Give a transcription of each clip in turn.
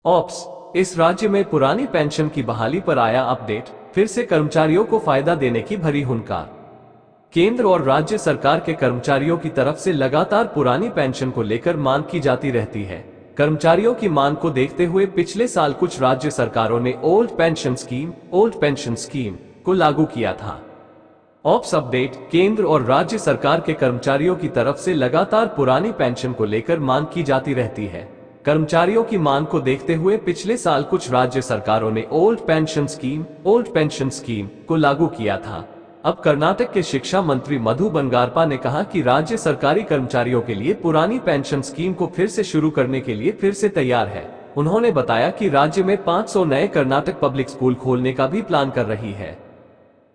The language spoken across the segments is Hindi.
ऑप्स, इस राज्य में पुरानी पेंशन की बहाली पर आया अपडेट, फिर से कर्मचारियों को फायदा देने की भरी हुंकार। केंद्र और राज्य सरकार के कर्मचारियों की तरफ से लगातार पुरानी पेंशन को लेकर मांग की जाती रहती है। कर्मचारियों की मांग को देखते हुए पिछले साल कुछ राज्य सरकारों ने ओल्ड पेंशन स्कीम को लागू किया था। ऑप्स अपडेट, केंद्र और राज्य सरकार के कर्मचारियों की तरफ से लगातार पुरानी पेंशन को लेकर मांग की जाती रहती है। कर्मचारियों की मांग को देखते हुए पिछले साल कुछ राज्य सरकारों ने ओल्ड पेंशन स्कीम को लागू किया था। अब कर्नाटक के शिक्षा मंत्री मधु बंगारपा ने कहा कि राज्य सरकारी कर्मचारियों के लिए पुरानी पेंशन स्कीम को फिर से शुरू करने के लिए फिर से तैयार है। उन्होंने बताया कि राज्य में 500 नए कर्नाटक पब्लिक स्कूल खोलने का भी प्लान कर रही है।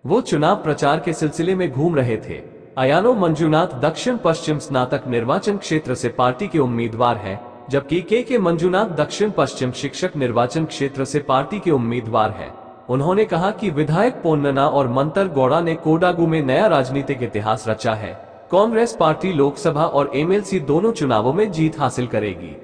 वो चुनाव प्रचार के सिलसिले में घूम रहे थे। अयानो मंजुनाथ दक्षिण पश्चिम स्नातक निर्वाचन क्षेत्र से पार्टी के उम्मीदवार हैं, जबकि के मंजुनाथ दक्षिण पश्चिम शिक्षक निर्वाचन क्षेत्र से पार्टी के उम्मीदवार हैं। उन्होंने कहा कि विधायक पोन्नना और मंतर गौड़ा ने कोडागु में नया राजनीतिक इतिहास रचा है। कांग्रेस पार्टी लोकसभा और एमएलसी दोनों चुनावों में जीत हासिल करेगी।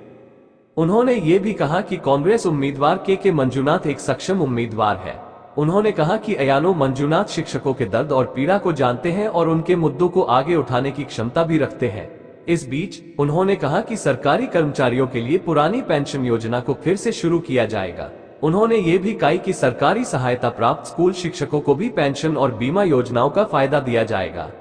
उन्होंने ये भी कहा कि कांग्रेस उम्मीदवार के मंजुनाथ एक सक्षम उम्मीदवार है। उन्होंने कहा कि अयानो मंजुनाथ शिक्षकों के दर्द और पीड़ा को जानते हैं और उनके मुद्दों को आगे उठाने की क्षमता भी रखते हैं। इस बीच उन्होंने कहा कि सरकारी कर्मचारियों के लिए पुरानी पेंशन योजना को फिर से शुरू किया जाएगा। उन्होंने ये भी कहा कि सरकारी सहायता प्राप्त स्कूल शिक्षकों को भी पेंशन और बीमा योजनाओं का फायदा दिया जाएगा।